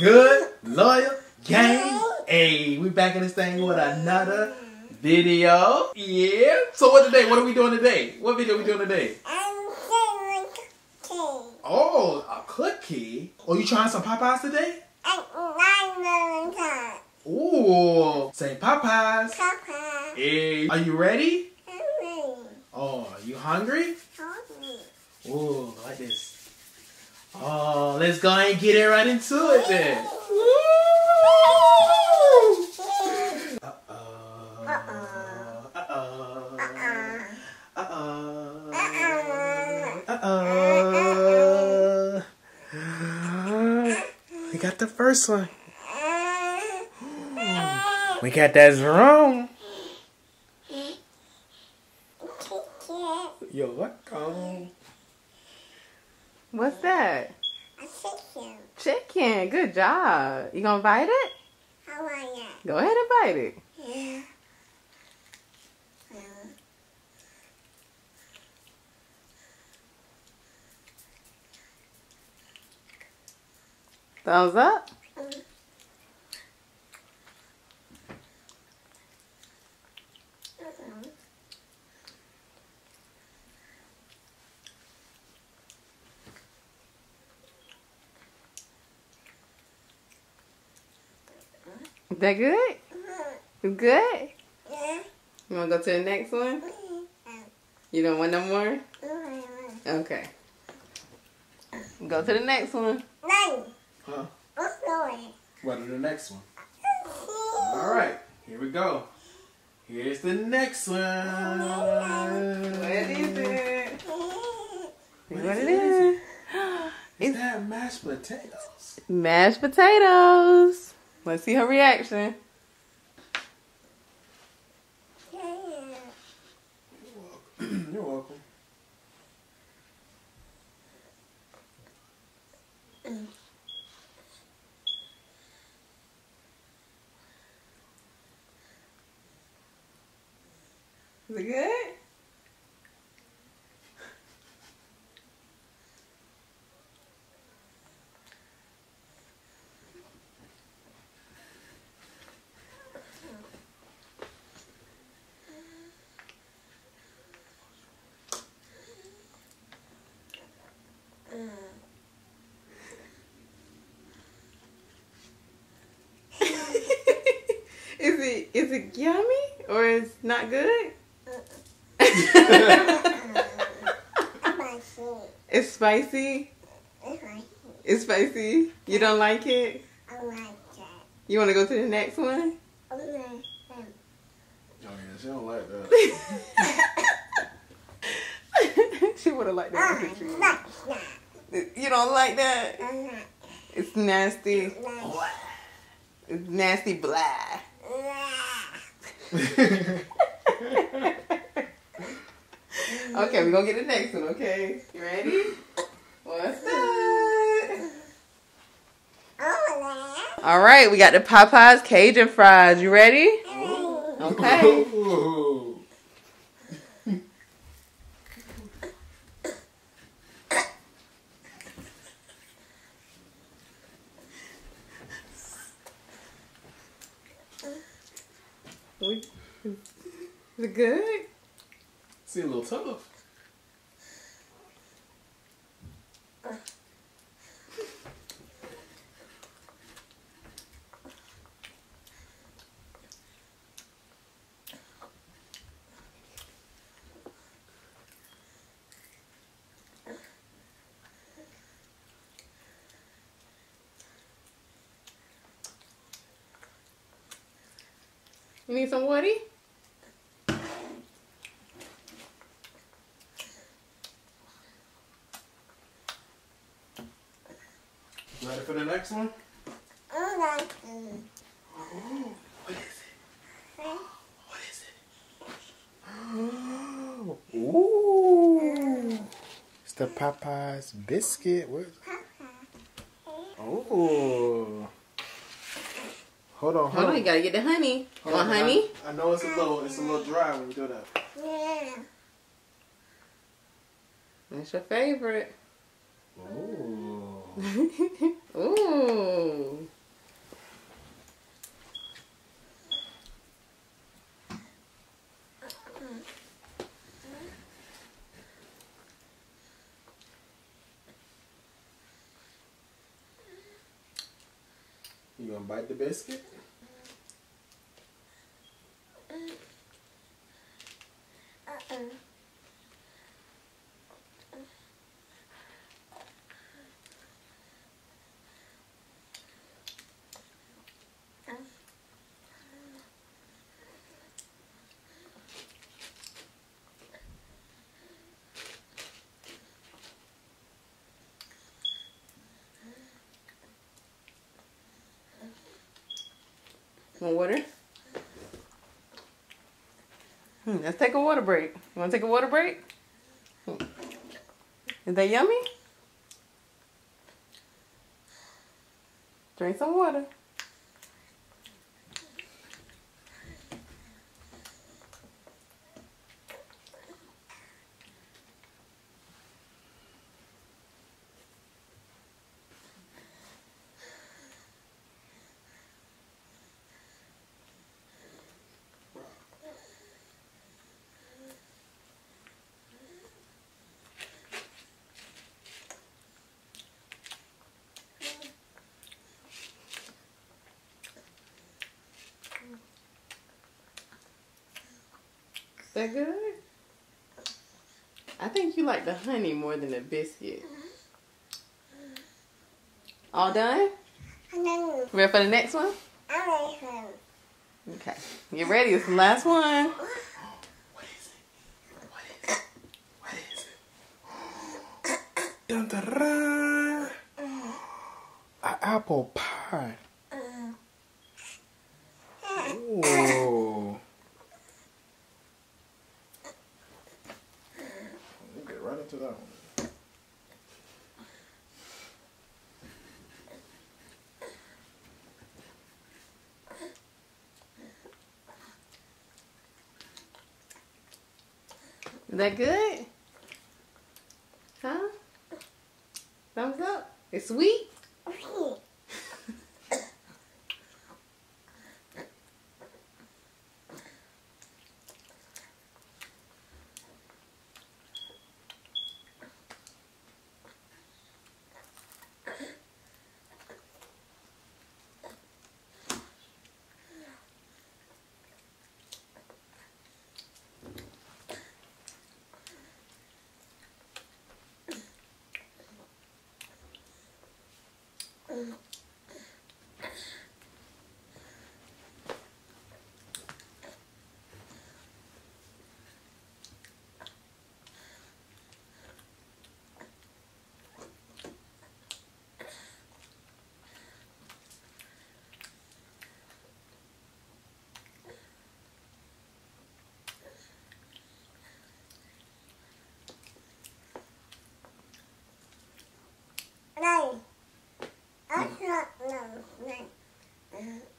good, loyal, gang. Hey, we back in this thing with another video. Yeah. So what today? What are we doing today? What video are we doing today? I'm doing cookie. Oh, a cookie. Oh, you trying some Popeyes today? Ooh, say Popeyes. Papa. Hey, are you ready? Hungry. Oh, you hungry? Hungry. Ooh, like this. Oh, let's go and get it right into it then. Woo! Uh-oh. Uh-oh. Uh-oh. Uh-oh. Uh-oh. Uh-oh. We got the first one. We got that wrong. You're welcome. What's that? A chicken. Chicken. Good job. You gonna bite it? How are you? Go ahead and bite it. Yeah. Thumbs up. Is that good? You good? Yeah. You wanna go to the next one? You don't want no more? Okay. Go to the next one. Nine. Huh? What's going? What are the next one? Alright, here we go. Here's the next one. What is it? What is it? Is that mashed potatoes? Mashed potatoes. Let's see her reaction. You're welcome. Is it good? Is it yummy or is not good? It's spicy. It's spicy. You don't like it? I like that. You want to go to the next one? Oh yeah, she don't like that. She would have liked that. You don't like that? It's nasty. It's nasty blah. Okay, we're gonna get the next one, okay? You ready? What's that? Alright, we got the Popeyes Cajun fries. You ready? Okay. Is it good? See, a little tough. You need some Woody? Ready for the next one? Oh, what is it? What is it? Ooh. It's the Popeyes biscuit. What is it? Oh. Hold on. Hold on, you gotta get the honey. Want honey? I know it's a little dry when you do that. yeah. That's your favorite. Ooh. Ooh. You gonna bite the biscuit? Want water? Let's take a water break. You want to take a water break? Is that yummy? Drink some water. Is that good? I think you like the honey more than the biscuit. All done? Ready for the next one? Okay. Get ready. It's the last one. What is it? What is it? What is it? Dun, dun, dun. An apple pie. Ooh. We'll get right into that one. Is that good? Huh? Thumbs up? It's sweet?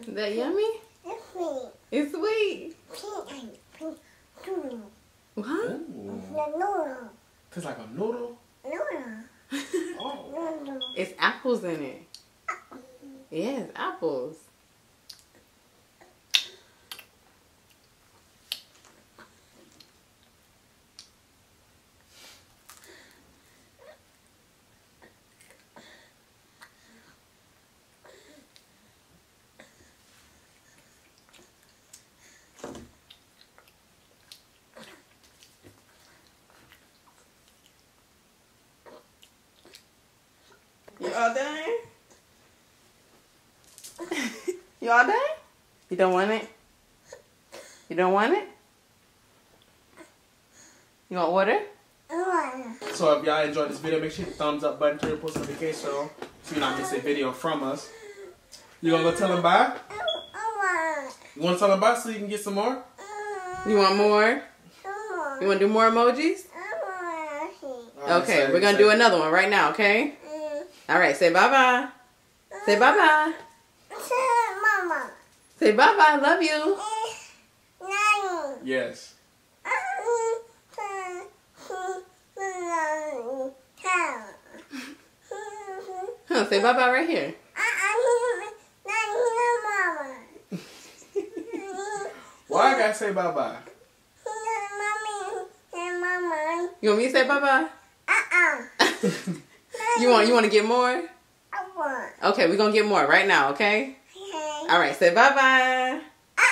Is that yummy? It's sweet. What? Tastes like a noodle? Oh. It's apples in it. Yeah, it's apples. You all done? You all done? You don't want it? You don't want it? You want water? So if y'all enjoyed this video, make sure you hit the thumbs up button, turn your post notification on so you not miss a video from us. You gonna go tell them bye? You wanna tell them bye so you can get some more? You want more? You want to do more emojis? Okay, we're going to do another one right now, okay? All right, say bye-bye. Say bye-bye. Say bye-bye. Love you. Yes. Say bye-bye right here. Why I gotta say bye-bye? You want me to say bye-bye? You want to get more? Okay, we're going to get more right now, okay? All right, say bye-bye.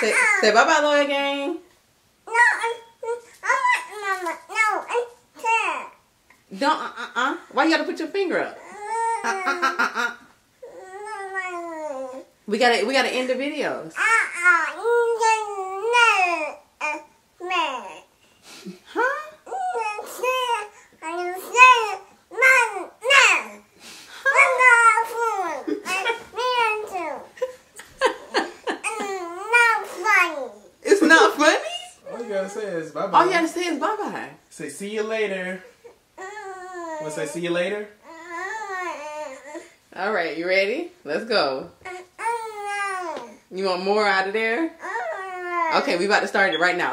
Say bye-bye, Loyal Gang. Don't, Why you got to put your finger up? We gotta end the videos. Huh? It's not funny? All you gotta say is bye-bye. All you gotta say is bye-bye. Say see you later. Wanna say see you later? All right, you ready? Let's go. You want more out of there? Okay, we about to start it right now.